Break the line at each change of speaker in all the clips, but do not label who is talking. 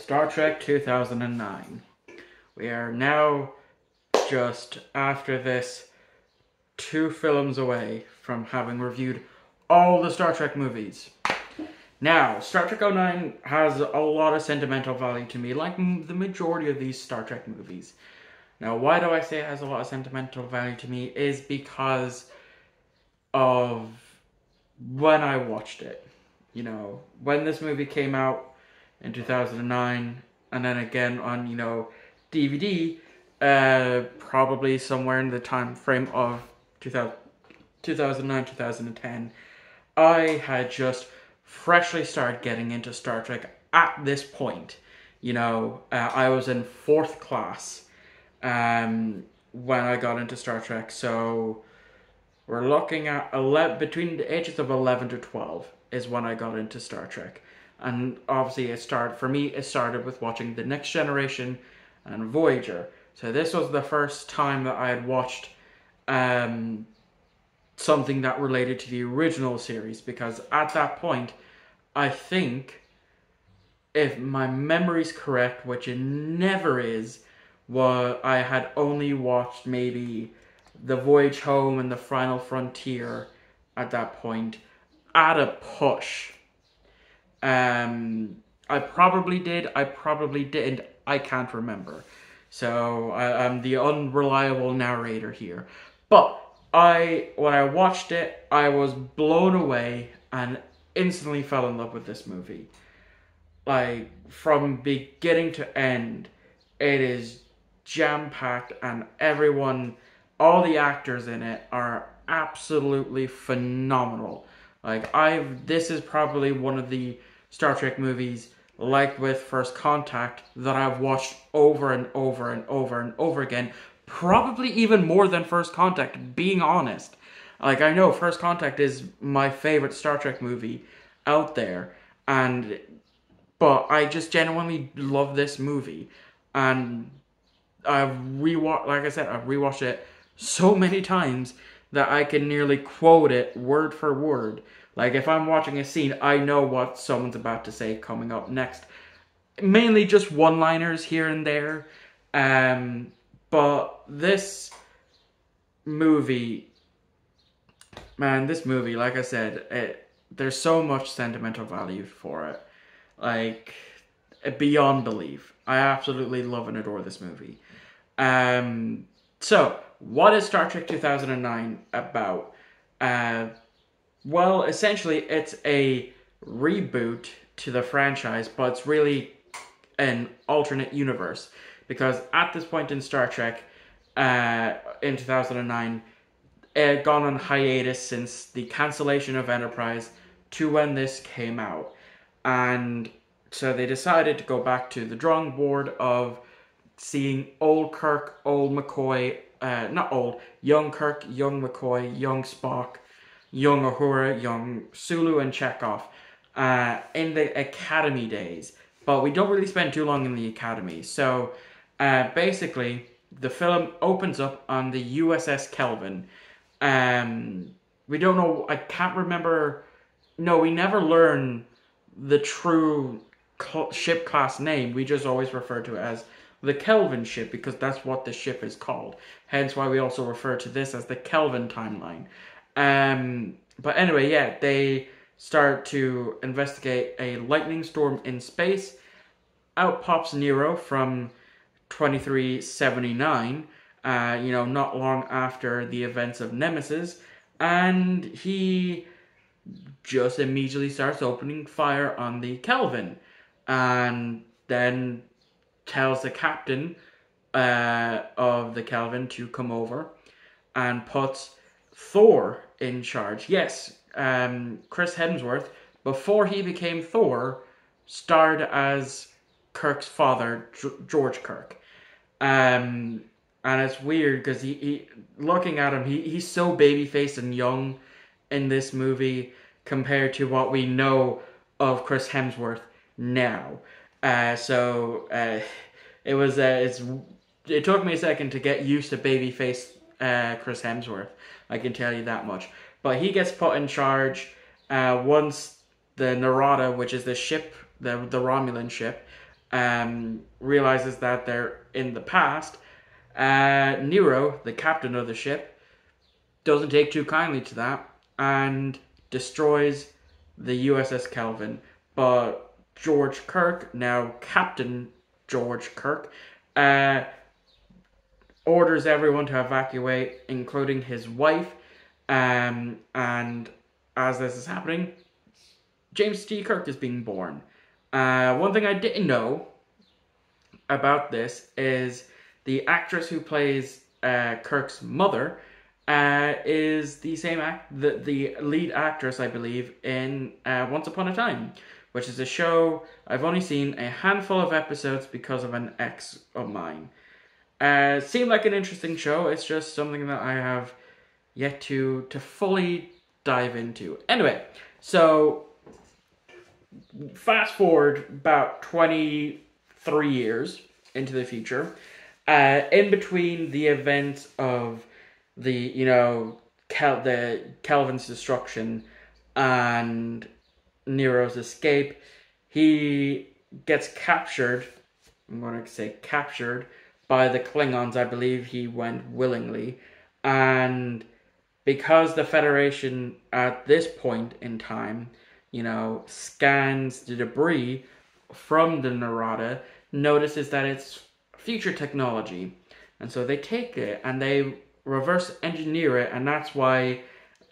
Star Trek 2009. We are now just after this 2 films away from having reviewed all the Star Trek movies. Now, Star Trek 09 has a lot of sentimental value to me, like the majority of these Star Trek movies. Now, why do I say it has a lot of sentimental value to me is because of when I watched it. You know, when this movie came out in 2009, and then again on, DVD, probably somewhere in the time frame of 2009, 2010, I had just freshly started getting into Star Trek at this point. I was in 4th class when I got into Star Trek, so we're looking at between the ages of 11 to 12 is when I got into Star Trek. And obviously it started with watching The Next Generation and Voyager. So this was the first time that I had watched something that related to the original series, because at that point, I think, if my memory's correct, which it never is, I had only watched maybe The Voyage Home and The Final Frontier at that point, at a push. I probably did, I probably didn't, I can't remember. So I'm the unreliable narrator here. But when I watched it, I was blown away and instantly fell in love with this movie. Like, from beginning to end, it is jam-packed, and all the actors in it are absolutely phenomenal. Like, this is probably one of the Star Trek movies, like with First Contact, that I've watched over and over and over and over again. Probably even more than First Contact, being honest. Like, I know First Contact is my favorite Star Trek movie out there, but I just genuinely love this movie. And I've rewatched it so many times that I can nearly quote it word for word. Like, if I'm watching a scene, I know what someone's about to say coming up next. Mainly just one-liners here and there. But this movie, like I said, there's so much sentimental value for it. Like, beyond belief. I absolutely love and adore this movie. So, what is Star Trek 2009 about? Well, essentially, it's a reboot to the franchise, but it's really an alternate universe. Because at this point in Star Trek, in 2009, it had gone on hiatus since the cancellation of Enterprise to when this came out. And so they decided to go back to the drawing board of seeing old Kirk, old McCoy, young Kirk, young McCoy, young Spock, young Uhura, young Sulu, and Chekhov in the Academy days. But we don't really spend too long in the Academy. So basically, the film opens up on the USS Kelvin. We don't know, I can't remember. No, we never learn the true ship class name. We just always refer to it as the Kelvin ship, because that's what the ship is called. Hence why we also refer to this as the Kelvin timeline. But anyway, yeah, they start to investigate a lightning storm in space. Out pops Nero from 2379, not long after the events of Nemesis, and he just immediately starts opening fire on the Kelvin, and then tells the captain of the Kelvin to come over and puts Thor in charge. Yes, Chris Hemsworth, before he became Thor, starred as Kirk's father, George Kirk. And it's weird because he looking at him, he's so baby-faced and young in this movie compared to what we know of Chris Hemsworth now. It took me a second to get used to baby-faced Chris Hemsworth. I can tell you that much. But he gets put in charge once the Narada, which is the ship, the Romulan ship, realizes that they're in the past, Nero, the captain of the ship, doesn't take too kindly to that and destroys the USS Kelvin. But George Kirk, now Captain George Kirk, orders everyone to evacuate, including his wife. And as this is happening, James T. Kirk is being born. One thing I didn't know about this is the actress who plays Kirk's mother is the same the lead actress, I believe, in Once Upon a Time, which is a show I've only seen a handful of episodes because of an ex of mine. Seemed like an interesting show. It's just something that I have yet to fully dive into. Anyway, so fast forward about 23 years into the future, in between the events of the the Kelvin's destruction and Nero's escape, he gets captured. I'm going to say captured by the Klingons. I believe he went willingly, and because the Federation at this point in time, scans the debris from the Narada, notices that it's future technology, and so they take it and they reverse engineer it, and that's why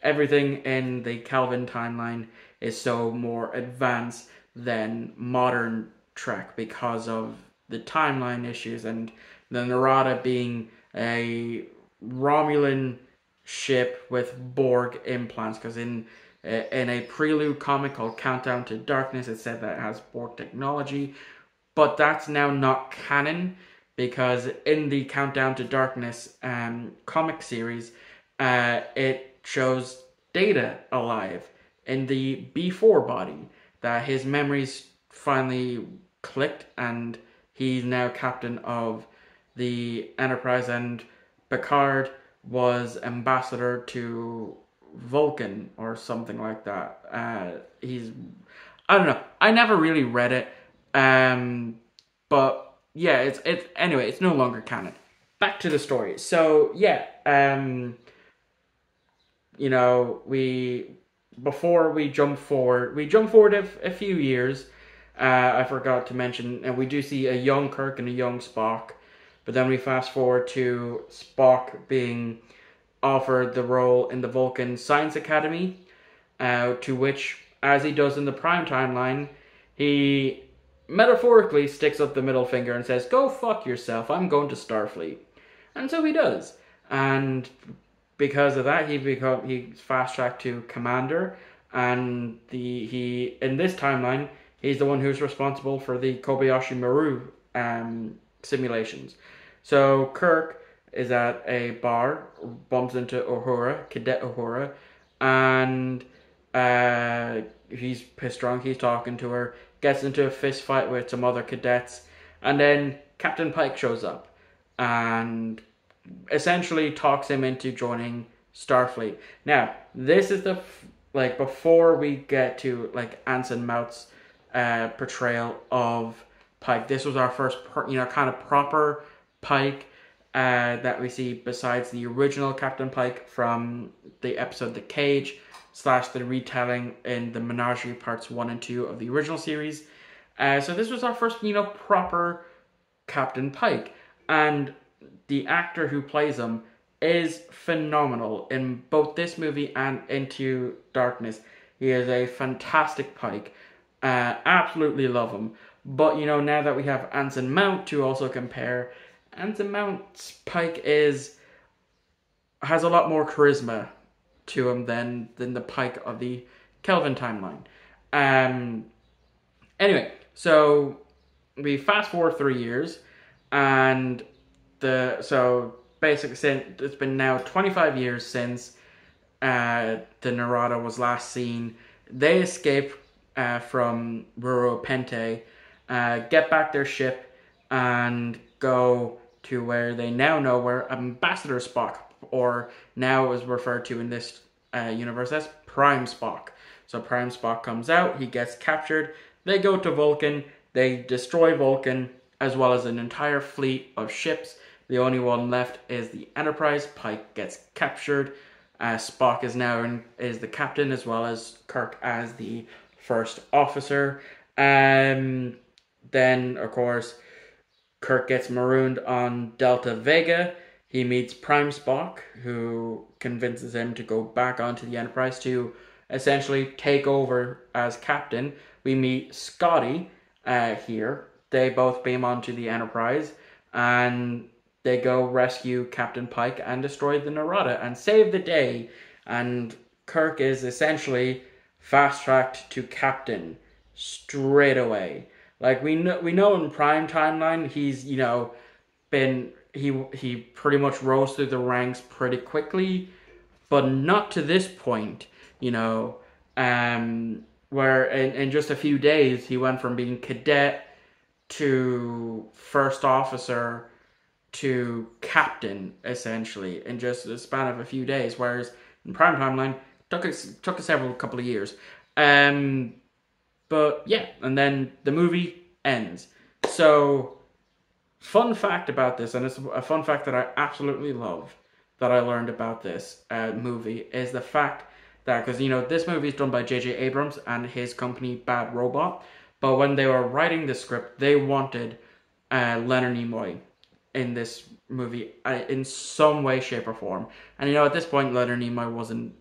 everything in the Kelvin timeline is so more advanced than modern Trek because of the timeline issues and the Narada being a Romulan ship with Borg implants. Because in a prelude comic called Countdown to Darkness, it said that it has Borg technology, but that's now not canon, because in the Countdown to Darkness comic series, it shows Data alive in the B4 body, that his memories finally clicked and he's now captain of the Enterprise, and Picard was ambassador to Vulcan or something like that. I don't know. I never really read it, but yeah, it's anyway. It's no longer canon. Back to the story. So yeah, before we jump forward a few years. I forgot to mention, and we do see a young Kirk and a young Spock, but then we fast forward to Spock being offered the role in the Vulcan Science Academy, to which, as he does in the Prime timeline, he metaphorically sticks up the middle finger and says, "Go fuck yourself, I'm going to Starfleet." And so he does. And because of that, he's fast-tracked to Commander, and he in this timeline, he's the one who's responsible for the Kobayashi Maru simulations. So Kirk is at a bar, bumps into Uhura, Cadet Uhura, and he's pissed drunk, he's talking to her, gets into a fist fight with some other cadets, and then Captain Pike shows up and essentially talks him into joining Starfleet. Now, this is before we get to Anson Mount's portrayal of Pike. This was our first kind of proper Pike that we see, besides the original Captain Pike from the episode The Cage / the retelling in the Menagerie parts 1 and 2 of the original series. So this was our first proper Captain Pike, and the actor who plays him is phenomenal in both this movie and Into Darkness. He is a fantastic Pike. Absolutely love him. But now that we have Anson Mount to also compare, Anson Mount's Pike has a lot more charisma to him than the Pike of the Kelvin timeline. Anyway, so we fast forward 3 years, and basically it's been now 25 years since the Narada was last seen. They escape from Ruro Pente, get back their ship, and go to where they now know where Ambassador Spock, or now is referred to in this universe as Prime Spock. So Prime Spock comes out, he gets captured, they go to Vulcan, They destroy Vulcan as well as an entire fleet of ships. The only one left is the Enterprise. Pike gets captured. Spock is the captain as well as Kirk as the first officer. Then, of course, Kirk gets marooned on Delta Vega. He meets Prime Spock, who convinces him to go back onto the Enterprise to essentially take over as captain. We meet Scotty here. They both beam onto the Enterprise, and they go rescue Captain Pike and destroy the Narada and save the day. And Kirk is essentially fast-tracked to captain straight away. Like we know in Prime timeline, he's been he pretty much rose through the ranks pretty quickly, but not to this point. Where in just a few days he went from being cadet to first officer to captain, essentially, in just the span of a few days. Whereas in Prime timeline, took a couple of years. But yeah, and then the movie ends. So, fun fact about this, and it's a fun fact that I absolutely love, that I learned about this movie, is the fact that, because, this movie is done by J.J. Abrams and his company Bad Robot, but when they were writing the script, they wanted Leonard Nimoy in this movie in some way, shape, or form. And, at this point, Leonard Nimoy wasn't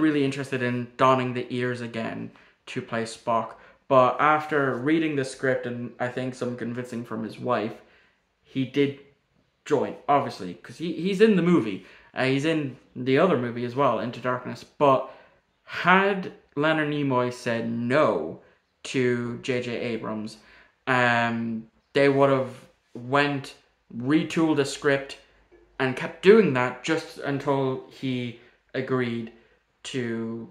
really interested in donning the ears again to play Spock. But after reading the script and I think some convincing from his wife, he did join, obviously, because he's in the movie. He's in the other movie as well, Into Darkness. But had Leonard Nimoy said no to J.J. Abrams, they would have retooled the script and kept doing that just until he agreed to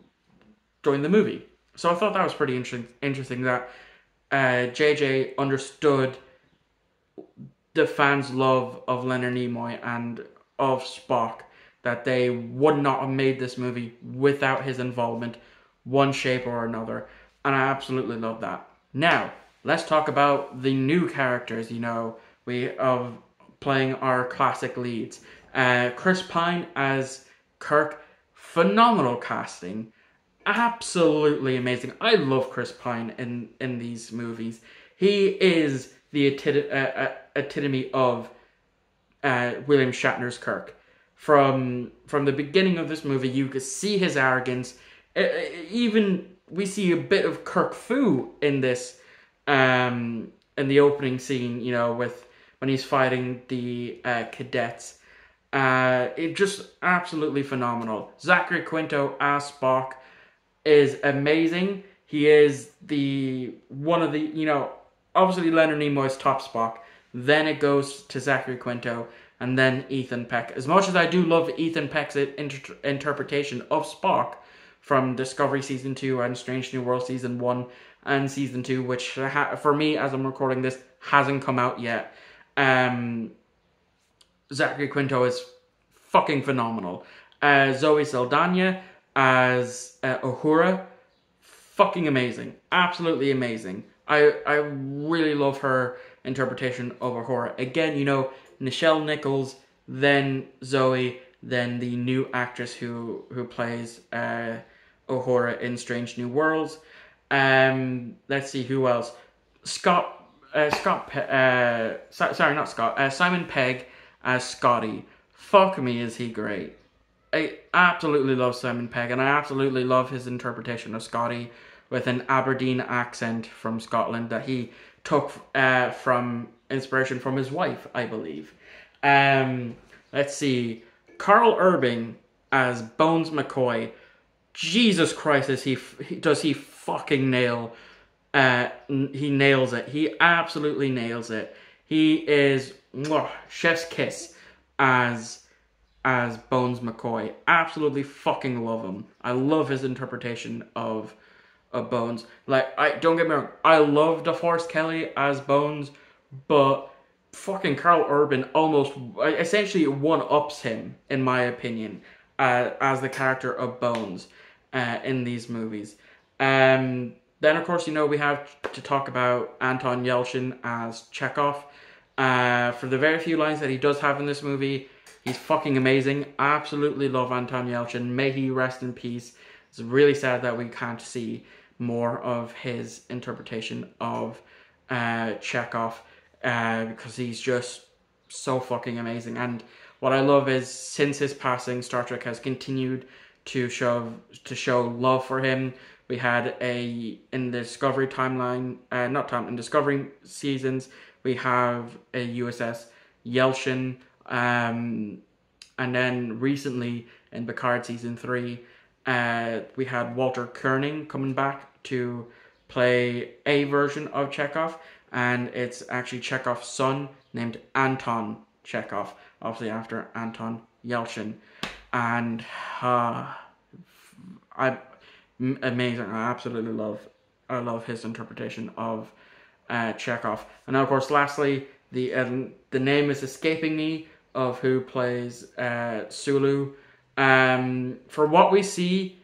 join the movie. So I thought that was pretty interesting that JJ understood the fans' love of Leonard Nimoy and of Spock, that they would not have made this movie without his involvement, one shape or another. And I absolutely love that. Now, let's talk about the new characters, of playing our classic leads. Chris Pine as Kirk, phenomenal casting. Absolutely amazing. I love Chris Pine in these movies. He is the epitome of William Shatner's Kirk. From the beginning of this movie, you could see his arrogance. Even we see a bit of Kirk Fu in this, in the opening scene. With when he's fighting the cadets. It just absolutely phenomenal. Zachary Quinto as Spock is amazing. He is obviously Leonard Nimoy's top Spock. Then it goes to Zachary Quinto, and then Ethan Peck. As much as I do love Ethan Peck's interpretation of Spock from Discovery Season 2 and Strange New World Season 1 and Season 2, which for me, as I'm recording this, hasn't come out yet. Zachary Quinto is fucking phenomenal. Zoe Saldana as Uhura, fucking amazing. Absolutely amazing. I really love her interpretation of Uhura. Again, Nichelle Nichols, then Zoe, then the new actress who plays Uhura in Strange New Worlds. Let's see who else. Simon Pegg as Scotty. Fuck me, is he great. I absolutely love Simon Pegg, and I absolutely love his interpretation of Scotty with an Aberdeen accent from Scotland that he took from inspiration from his wife, I believe. Let's see. Carl Urban as Bones McCoy. Jesus Christ, does he fucking nail? He nails it. He absolutely nails it. He is chef's kiss as Bones McCoy. Absolutely fucking love him. I love his interpretation of Bones. Don't get me wrong, I love DeForest Kelly as Bones, but fucking Carl Urban almost essentially one-ups him, in my opinion, as the character of Bones in these movies. Then, of course, we have to talk about Anton Yelchin as Chekhov. For the very few lines that he does have in this movie, he's fucking amazing. Absolutely love Anton Yelchin. May he rest in peace. It's really sad that we can't see more of his interpretation of Chekhov, because he's just so fucking amazing. And what I love is, since his passing, Star Trek has continued to show love for him. We had in the Discovery timeline, in Discovery seasons, we have a USS Yelchin, and then recently in Picard season 3, we had Walter Koenig coming back to play a version of Chekhov, and it's actually Chekhov's son named Anton Chekhov, obviously after Anton Yelchin. And amazing. I absolutely love his interpretation of Chekhov. And now, of course, lastly, the name is escaping me of who plays Sulu. For what we see,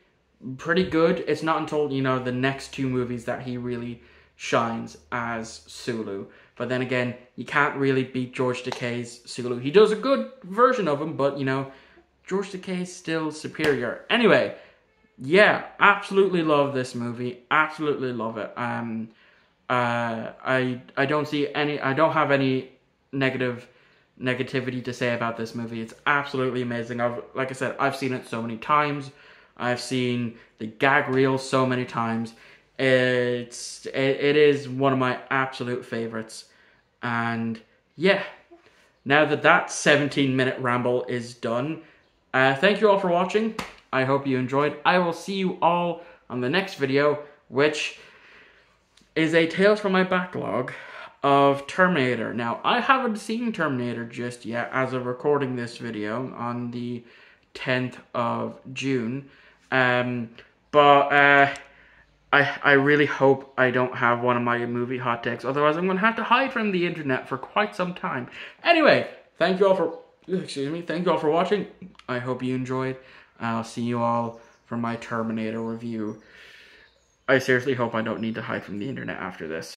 pretty good. It's not until the next 2 movies that he really shines as Sulu. But then again, you can't really beat George Takei's Sulu. He does a good version of him, but George Takei's still superior. Anyway, yeah, absolutely love this movie. Absolutely love it. I don't have any negativity to say about this movie. It's absolutely amazing. Like I said, I've seen it so many times. I've seen the gag reel so many times. It is one of my absolute favorites. And yeah, now that 17-minute ramble is done, thank you all for watching. I hope you enjoyed. I will see you all on the next video, which is a Tales from my backlog of Terminator. Now, I haven't seen Terminator just yet as of recording this video on the 10th of June. But I really hope I don't have one of my movie hot takes. Otherwise, I'm going to have to hide from the internet for quite some time. Anyway, thank you all for watching. I hope you enjoyed. I'll see you all for my Terminator review. I seriously hope I don't need to hide from the internet after this.